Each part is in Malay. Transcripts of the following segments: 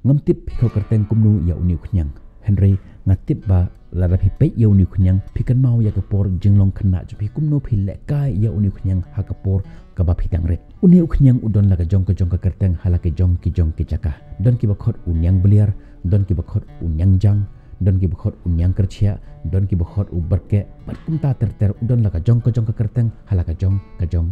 ngamtip ko kerteng kumnu ya uni kunyang Henry ngatip ba lara pipek ya uni kunyang pikan mau ya kapor jinglong kena jupi kumnu pilek kai ya uni kunyang hakapor kaba pitang red uni kunyang udon laga jong ke kerteng halake jong ki cakah don ki bakhot unyang beliar don ki bakhot unyang jang don ki bakhot unyang kercia don ki bakhot uberke bat kumta terter udon laga jong ke kerteng halaka jong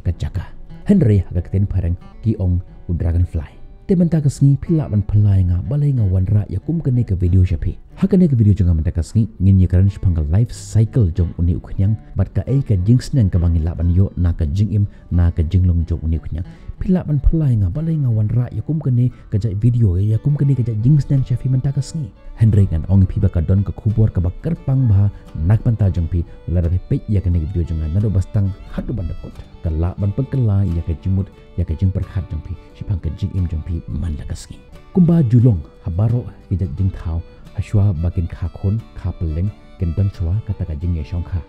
ke cakah Henry hakaten pareng ki ong u dragonfly te menta kasngi pila ban pelai nga balai nga wanra ya kum kene ke video shapi hakane ke video jonga menta kasngi ngin ye karan shpanga life cycle jong uni uknyang bat ka ai ka jingsnen ka bangi laban yo na ka jingim na ka jinglong jong uni uknyang pila ban pelai nga balai nga wanra ya kum kene ka jai video ya kum kene ka jai jingsnen shafi menta kasngi Henry kan ong pi ba ka don ka khubor ka ba kerpang ba nak panta jong pi lara pe ya kene video jonga nado bastang hadu bandakot kala ban pengkela ya ka jimut ya ka jing perkhat jong pi shipang ka jingim jong pi manda kasngi kumba julong habaro ida jing thau hashwa bakin kha khon kha peleng ken don chwa kata ka jing ya shong kha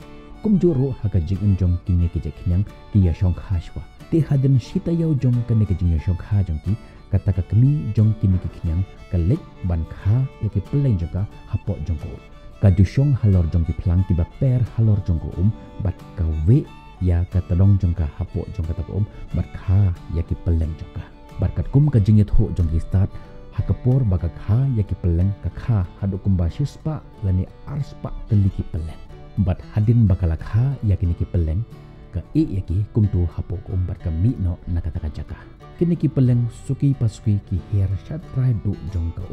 kum juro ha ka jing jong kinge ki je khyang ki ya shong kha shwa te hadan shita yaw jong kane ka jing ya shong kha jong ki kata ka kami jong kinge ki khyang ka lek ban kha ya ki peleng jong ka hapo jong ko ka ju shong halor jong ki plang ki ba per halor jong ko bat ka we ya kata dong jong ka hapo jong kata ko bat kha ya ki peleng jong ka barkat kum ka jing yet ho jong ki start hakapor baka kha ya ki peleng ka kha hadu kumba shispa lani arspa teliki peleng bat hadin bakala kha ya ki peleng ka e ya ki kumtu hapo ko bat ka mi no nakata ka jaka kini ki peleng suki pasuki ki her shat try du jong ka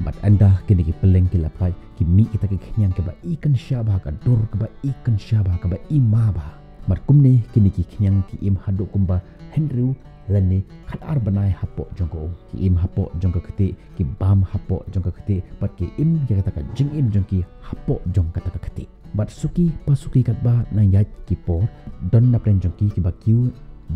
bat anda kini ki peleng ki lapai ki mi kita ki khyang ke ba ikan syabah ka dur ke ba ikan syabah ka ba imaba bat kumne kini ki khyang ki im hadu kumba Henry lani khatar banai hapo jongko ki im hapo jongka khati ki bam hapo jongka khati bat ki im ya kata ka jing im jongki hapo jong kata ka khati bat suki pasuki kat ba nang yat ki por don na pren jongki ki ba kiu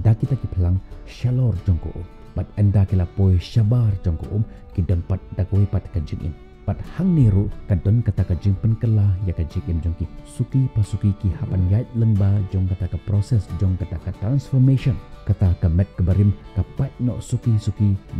da kita ki plang shalor jongko bat anda ki la poi shabar jongko ki don pat da koi pat ka jing im pat hang niru kadon kata ka jing penkela ya ka jing im jongki suki pasuki ki hapan yat lengba jong kata ka proses jong kata ka transformation kata kamet kebarim kapat no suki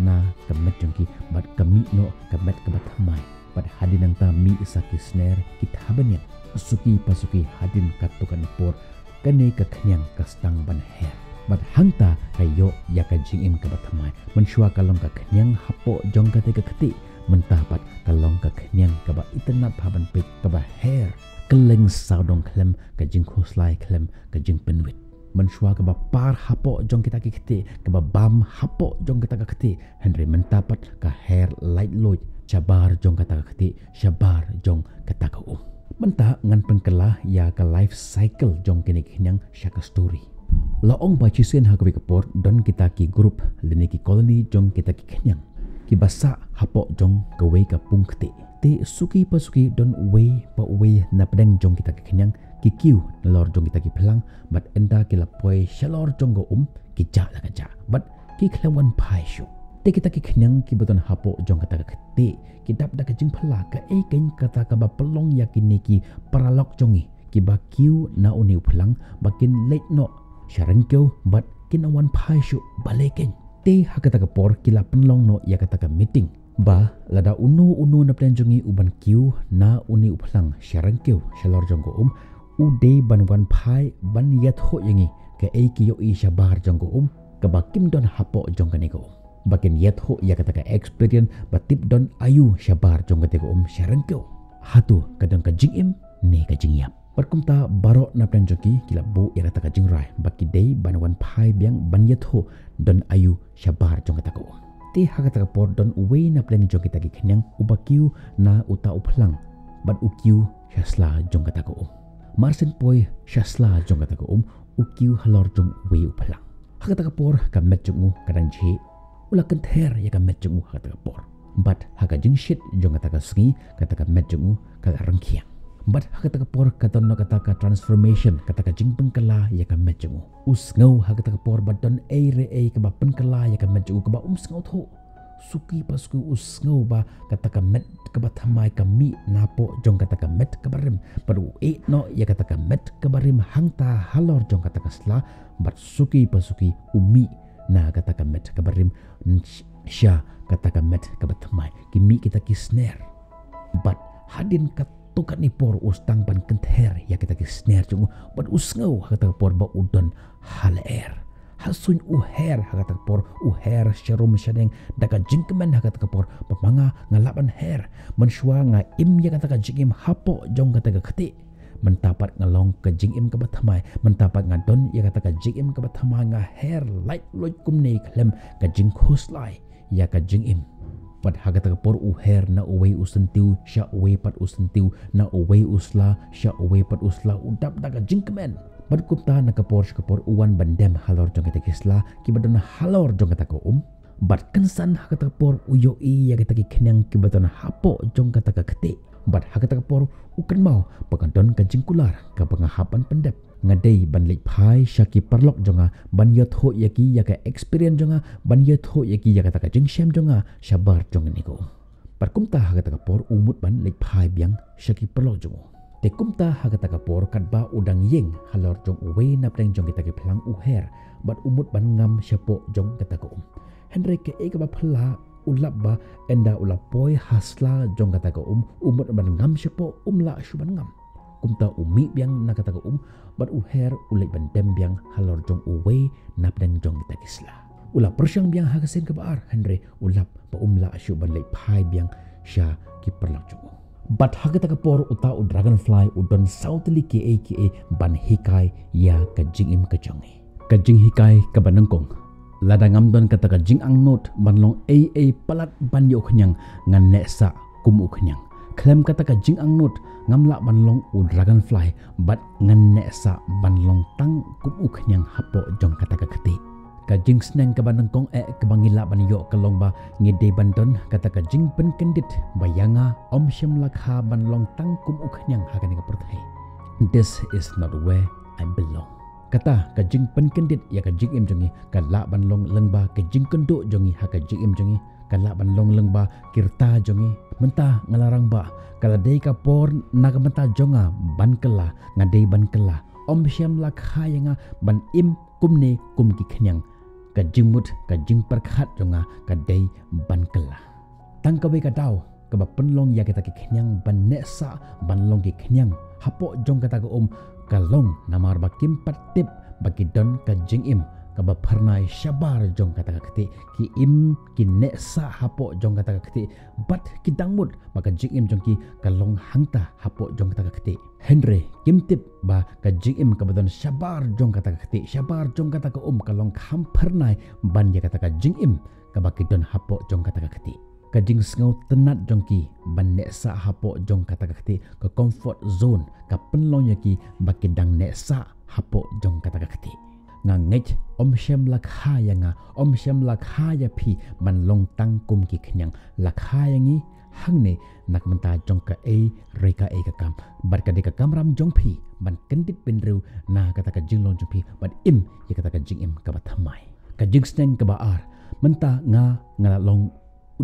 na kamet jongki bat kami no kamet kebat hamai bat hadin nang ta mi isaki snare kita habanya suki pasuki hadin katukan por kane ka knyang kastang ban her bat hangta kayo ya ka jingim kebat hamai mensyua kalong ka knyang hapo jong kate ka keti mentah bat kalong ka knyang kaba itenat haban pek kaba her keleng saudong klem ka jing khoslai klem ka jing penwit mensyua kaba par hapo jong kita ki kete kaba bam hapo jong kita ka kete Henry mentapat ka hair light loy cabar jong kata ka kete syabar jong kata ka mentah ngan pengkelah ya ka life cycle jong kini kinyang syaka story laong ba chisen ha ka kapor don kita ki grup lini ki colony jong kita ki kinyang ki basa hapo jong ka we ka pung kete te suki pasuki don we pa we na pedang jong kita ki kinyang ki kiu lor jong kita ki pelang bat enda ki lapoi shalor jong go ki ja la ja bat ki khlawan pai shu te kita ki khnang ki beton hapo jong kata ka te ki dap da ka jing phala ka e kain kata ka ba pelong yakini ki paralok jongi ki ba kiu na uni phelang bakin late no sharan keu bat kinawan pai shu baleken te hakata ka por ki la penlong no ya kata ka meeting ba lada uno na plan jongi uban kiu na uni uplang sharan keu shalor jong go ude ban wan pai ban yat ho yangi ke ai ki yo i shabar jong go ka bakim don hapo jong ka nego bakin yat ho ya kata ka experience batip don ayu shabar jong ka tego sharan keu hatu kadang ka jing ne ka jing yap perkumta baro na plan joki kila bo ya kata ka jing rai baki dei ban wan pai biang ban yat ho don ayu shabar jong ka tego te hakata ka por don we na plan joki ta ki khenyang ubakiu na uta uplang bat ukiu shasla jong ka tego Marsen poi shasla jong kata ko ukiu halor jong we uplang hakata ka por ka met jong kadang je ula kenther ya ka met jong hakata ka por bat haka jing shit jong kata ka sngi kata ka met jong ka rangkhiang bat hakata ka por kata no kata ka transformation kata ka jing pengkala ya ka met jong usngau hakata ka por bat don re ka ba pengkala ya ka met jong ka ba ngau tho suki pasku usngau ba kata ka met ka ba thamai ka mi napo jong kata ka met ka barim paru e no ya kata ka met ka barim hangta halor jong kata ka sla bat suki pasuki umi na kata ka met ka barim sha kata ka met ka ba thamai ki umi kita ki snare. But hadin kat tukat ni por ustang ban kenther ya kita ki snare jungu but usngau kata por ba udon hal air. Hasun uher kata por uher syarum syadeng daga jingkemen kata por pemanga ngalaban her mensyua nga im ya kata jingim hapo jong kata keti mentapat ngalong ke jingim ke bathamai mentapat ngadon ya kata jingim ke bathamai nga her light loy kumne klem ke jing khoslai ya ka jingim pad haga por uher na uwe usentiu sya uwe pat usentiu na uwe usla sya uwe pat usla udap daga jingkemen pad kupta na kapor uwan bandem halor jong kita kisla kibadona halor jong kita ko bat kensan haga por uyo i ya kita ki kenyang kibadona hapo jong kata kete bat haga por ukan mau pagandon ka jingkular ka pangahapan pendep ngadei ban lik phai syaki perlok jonga ban yot ho yaki ya ka experience jonga ban yot ho yaki ya kata ka jingshem jonga sabar jonga niko par kumta haga por umut ban lik phai biang syaki perlok jongo te kumta haga por kadba udang yeng halor jong uwe napdeng jong kita ki plang uher bat umut ban ngam syapo jong kata ko Henry ke e ka ba phla ulap ba enda ulap poi hasla jong kata ko umut ban ngam syapo la syuban ngam kumta umi biang na kata ko bat uher ulai ban dem biang halor jong uwe napdeng jong kita kisla ulap persyang biang hagasen ka baar Henry ulap ba la syuban lai phai biang sya ki perlak jong bat haga taka por uta u dragonfly udon sautli ke ban hikai ya ka jingim ka jongi ka jing hikai ka banengkong lada ngamdon kata ka jing angnot banlong palat ban yo khnyang ngan nesa kumu khnyang klem kata ka jing angnot ngamla banlong u dragonfly bat ngan nesa banlong tang kumu khnyang hapo jong kata ka keti ka jing sneng ka banengkong ka bangila ban yo kalong ba ngide bandon kata ka jing pen kendit bayanga om syam lakha banlong tang kum ukhnyang hagan ka perthai this is not where I belong kata ka jing pen kendit ya ka jing im jongi ka la banlong lengba ka jing kenduk jongi ha ka jing im jongi ka la banlong lengba kirta jongi mentah ngalarang ba kala dei ka por naga mentah jonga ban kala ngadei ban kala om syam lakha yanga ban im kumne kum ki khnyang ka jingmut ka jing perkhat jonga ka dei ban kala tang ka be ka daw ka ba penlong ya kita ki khnyang ban nesa ban long ki khnyang hapo jong kata ka kalong namar ba kim patip bagi don ka jing im ka ba pharnai shabar jong kata ka kti ki im ki nesa hapo jong kata ka kti bat ki dangmut maka jing im jong ki kalong hangta hapo jong kata ka kti Henry kimtip ba ka jing im ka badon shabar jong kata ka kti shabar jong kata ka kalong kham pharnai ban ya kata ka jing im ka ba ki don hapo jong kata ka kti ka jing sngo tenat jong ki ban nesa hapo jong kata ka kti ka comfort zone ka penlong ya ki ba ki dang nesa hapo jong kata ka kti ngangech om syam lakha yanga om syam lakha ya phi man long tang kum ki khnyang lakha yangi hangne nak menta jong ka reka ka kam bar ka de ka kamram jong phi ban kendit penru na kata ka jing long jong phi ban im ya kata ka jing im ka bathamai ka jing sneng ka baar menta nga long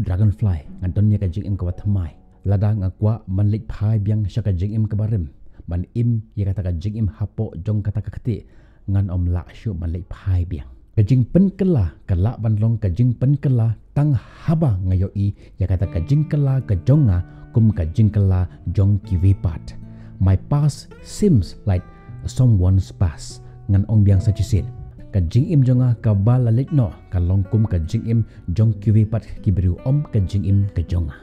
dragonfly ngadon ya ka jing im ka bathamai lada nga kwa man lik phai biang sya ka jing im ka barim ban im ya kata ka jing im hapo jong kata ka khti ngan om la syu man lei phai biang ka jing pen kala ka la ban long ka jing pen kala tang haba ngayo i ya kata ka jing kala ka jonga kum ka jing kala jong ki vipat my past seems like someone's past ngan ong biang sa chisin ka jing im jonga ka bala lekno ka long kum ka jing im jong ki vipat ki bru om ka jing im ka jonga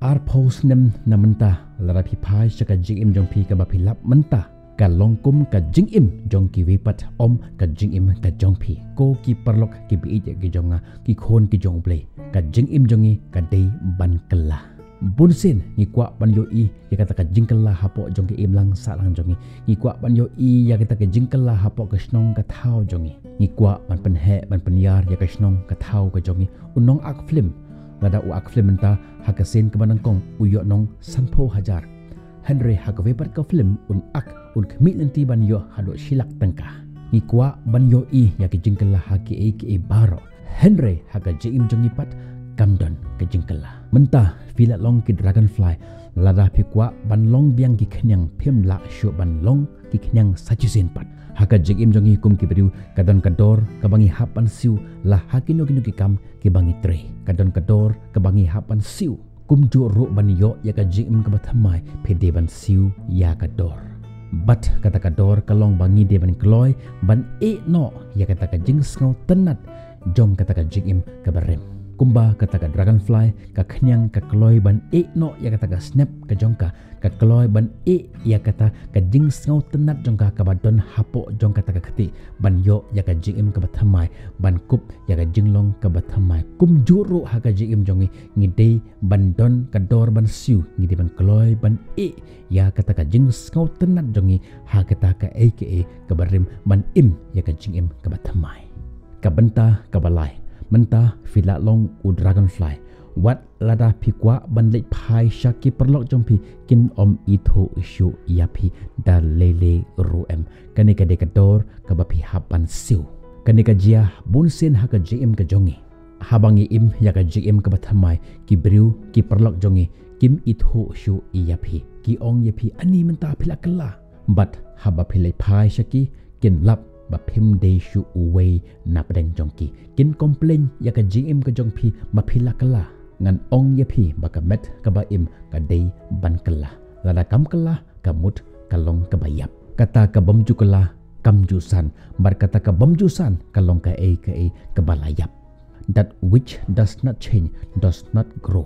ar pos nem na menta la pi phai sa ka jing im jong pi ka ba philap menta ka longkum ka jing im jong ki vipat om ka jing im ka jong phi ko ki perlok ki bi je ki jonga ki khon ki jong play ka jing im jongi ka dei ban kala bunsin ni kwa ban yo i ya kata ka jing kala hapo jong ki im lang sa lang jongi ni kwa ban yo i ya kata ka jing kala hapo ka snong ka thau jongi ni kwa ban pen he ban pen yar ya ka snong ka thau ka jongi unong ak film lada u ak film menta hakasin ka banangkong uyo nong sanpo hajar Henry hakavepat ka film ak khmit nanti ban yo hado silak tangka ni kwa ban yo i ya ke jingkala haki ke baro Henry haka jim jongi pat kamdon ke jingkala menta fila long ki dragonfly lada pi kwa ban long biang ki khnyang phim la shu ban long ki khnyang sachisin pat haka jim jongi kum ki beriu kadon kador ka bangi hapan siu la hakino kino ki kam ki bangi tre kadon kador ka bangi hapan siu kumju ru ban yo ya ka jing ka bathamai phede ban siu ya ka dor bat kata ka dor kalong bangi de ban kloy ban no ya kata ka jing ngau tenat jong kata ka jing ka barem kumba kata ka dragonfly ka khnyang ka kloy ban no ya kata ka snap ka jongka ka kloy ban ya kata ka jing ngau tenat jongka ka badon hapo jong kata ka khati ban yo ya ka jing ka bathamai ban kup ya ka jinglong ka bathamai kum juru ha ka jing jongi ngidei ban don ka dor ban siu ngidei ban kloy ban ya kata ka jing ngau tenat jongi ha kata ka aka ka barim ban ya ka jing ka bathamai ka benta ka balai mentah fila long u dragonfly wat lada pikwa ban lek phai shaki perlok jompi kin om itho shu yapi da lele ruem kani ka dekador ka bapi hapan siu kani ka jia bunsen ha ka jm ka jongi habangi im ya ka jm ka bathamai ki briu ki perlok jongi kim itho shu yapi ki ong yapi ani mentah phila kala but haba philai phai shaki kin lap ba phim de shu uwei na padeng jongki kin complain ya ka gm ka jongpi ba phila kala ngan ong ya phi ba ka met ka ba im ka dei ban kala lada kam kala ka mut kalong ka bayap kata ka bomju kala kam jusan bar kata ka bomju san kalong ka ka balayap that which does not change does not grow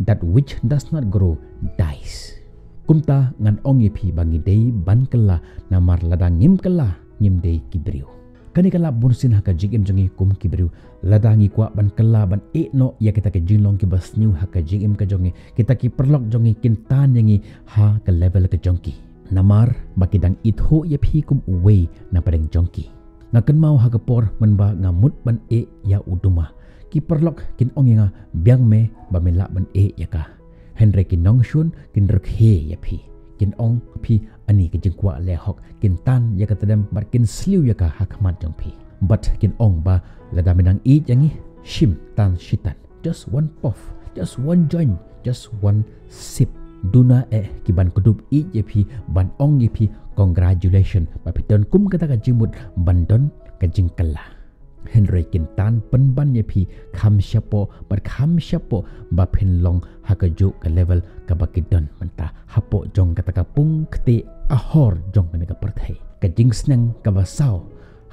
that which does not grow dies kumta ngan ong ya phi bangi dei ban kala namar lada ngim kala ngim dei kibriu kani kala bunsin haka jigim jangi kum kibriu ladangi kwa ban kala ban no ya kita ke jinglong ki bas new haka jigim ka jongi kita ki perlok jongi kintan yangi ha ka level ka jongki namar bakidang itho ya phi kum uwei na padeng jongki ngakan mau haka por menba ngamut ban ya uduma ki perlok kin ong nga biang me ba mela ban ya ka henry kin nong shun kin rekhe ya phi kin ong phi ani ke jengkwa le hok kin tan ya katadam bar kin sliu ya ka hakmat jong phi but kin ong ba lada menang yangi shim tan shitan just one puff just one joint just one sip duna ki ban kudup ya phi ban ong ya phi congratulation ba piton kum kata ka jimut bandon ka jingkala henry kin tan pen ban ya phi kham shapo bar kham shapo ba phin long hakajo ka level ka bakidon manta hapo jong kata ka pung kte ahor jong ka perthai ka jing snang ka basau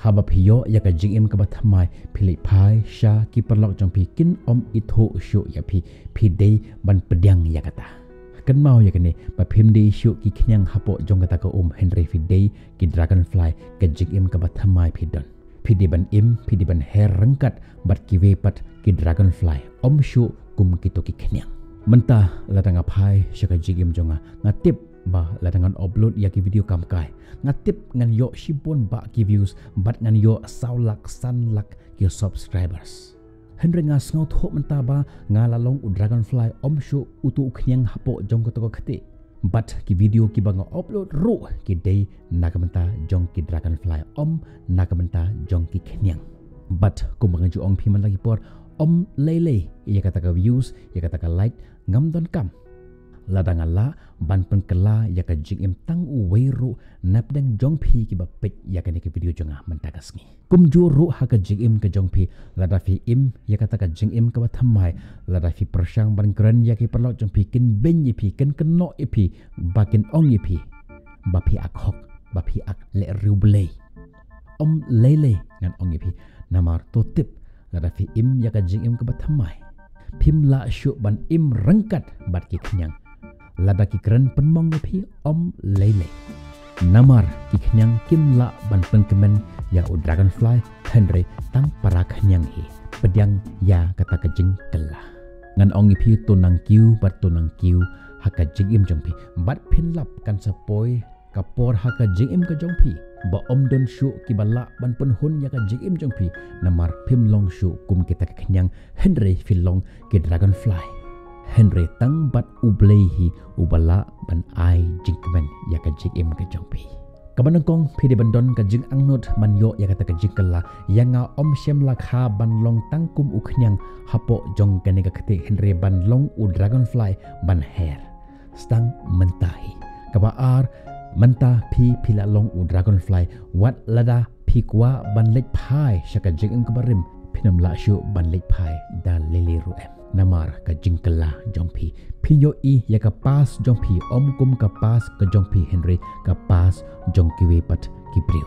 haba phiyo ya ka jing em ka bathamai phili phai sha ki perlok jong phi kin om itho shu ya phi dei ban pedyang ya kata kan mau ya kene ba phim dei shu ki khnyang hapo jong kata ka henry fi dei ki dragonfly ka jing em ka bathamai phidon phidi ban phidi ban her rengkat bat ki wepat ki dragonfly om shu kum kito ki khnyang mentah ladang apai syaka jigim jonga ngatip ba ladangan upload ya ki video kam kai ngatip ngan yo shipon ba ki views bat ngan yo saulak sanlak ki subscribers henry ngas ngau tho mentah ba ngalalong u dragonfly om shu utu khnyang hapo jong ko to khate but ki video ki bang upload ru ki dei nakamenta jong ki dragonfly om nakamenta jong ki khnyang but kum bang ju ong phiman lagi por om lele ya kata ka views ya kata ka like ngam don kam ladang ala ban pengkela ya ka jing tang uweru napdang jong phi ki bapet ya ka ni ki video jonga mentakas ngi kum ju ru ha ka jing ka jong phi lada fi ya kata ka jing ka bathamai lada fi persang ban kran ya ki perlok jong phi kin ben yi phi kin kenok yi phi bakin ong yi phi ba phi ak hok ba phi ak le riublei om lele ngan ong yi phi namar to tip lada fi ya ka jing ka bathamai phim la shu ban rengkat bat ki khnyang lada ki keren penmong ya phi om lele namar ki khnyang kim la ban penkemen ya u dragonfly henry tang para khnyang hi pedyang ya kata ka jing kala ngan ong phi tunang kiu bat tunang kiu haka jing jong phi bat phin lap kan sapoi kapor haka jing ka jong phi ba om don shu ki bala ban pen hun ya ka jing jong phi namar phim long shu kum kita khnyang henry filong ki dragonfly henry tang bat ublehi ubala ban ai jingkmen ya ka jing ka jong phi kabanang kong phi de bandon ka jing angnot man yo ya kata ka jingkala yanga om shem la kha ban long tang kum u khnyang hapo jong ka ne ka khate henry ban long u dragonfly ban hair stang mentahi kabaar mentah phi phila long u dragonfly wat lada phi kwa ban lek phai shaka jing ka barim phinam la shu ban lek phai da lele ru em namar ka jingkala jongpi pinyo I ya ka pas jongpi kum ka pas ka jongpi Henry ka pas jongkiwe pat kipriu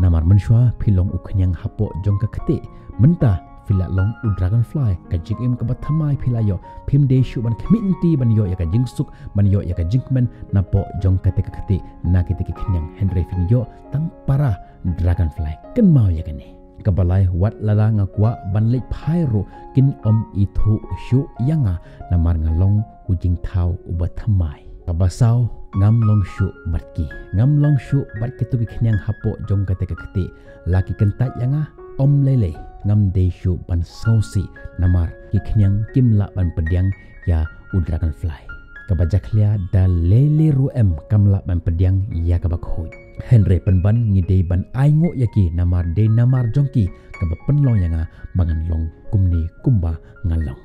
namar menshwa pilong ukanyang hapo jong ka kete menta fila long u dragonfly ka jingim ka bathamai philayo phimde shu ban community ban yo ya ka jingsuk ban yo ya ka jingmen napo jong ka te ka kete na kete ki khnyang Henry fin yo tang para dragonfly kan mau ya kane kabalai wat lala ngakwa banlek phairo kin ithu shu yanga namar ngalong ujing thau ubathamai kabasau ngam long shu batki tu khnyang hapo jong kate ka khate laki kentat yanga lele ngam de shu ban sausi namar ki khnyang kimla ban pediang ya dragonfly kabajaklia da lele ruem kamla ban pediang ya kabakhoi Henry penban ngide ban aingo yaki namar de namar jongki kaba penlong yanga bangan long kumni kumba ngalong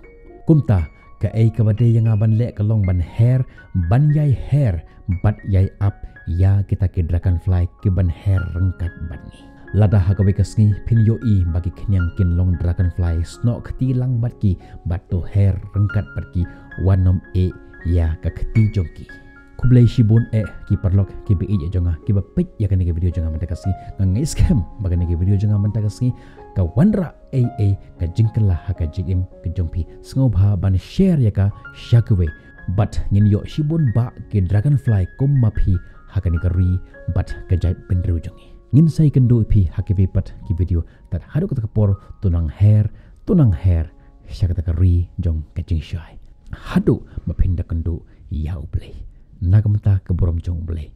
kumta ka kabade yanga ban le kalong ban hair ban yai hair bat yai up ya kita ke dragonfly ke ban hair rengkat bangi lada hakawe kasngi pin yo I bagi kenyang kin long dragonfly snok khti lang batki batto hair rengkat batki wanom ya ka khti jongki kublai shibun ki parlok ki bi ya jonga ki ba pek ya kan video jonga manta kasi ngai scam bagan video jonga manta kasi ka wanra ka jingkala ha ka jigim ke jongpi sngoba ban share ya ka shakwe but ngin yo shibun ba ke dragonfly kum mapi ha ka ri but ka jai benru jongi ngin sai kendo pi ha ke pat ki video tat hadu ka por tunang hair shakata ka ri jong ka jing shai hadu mapinda kendo ya ublei nagamta ke borom jong blei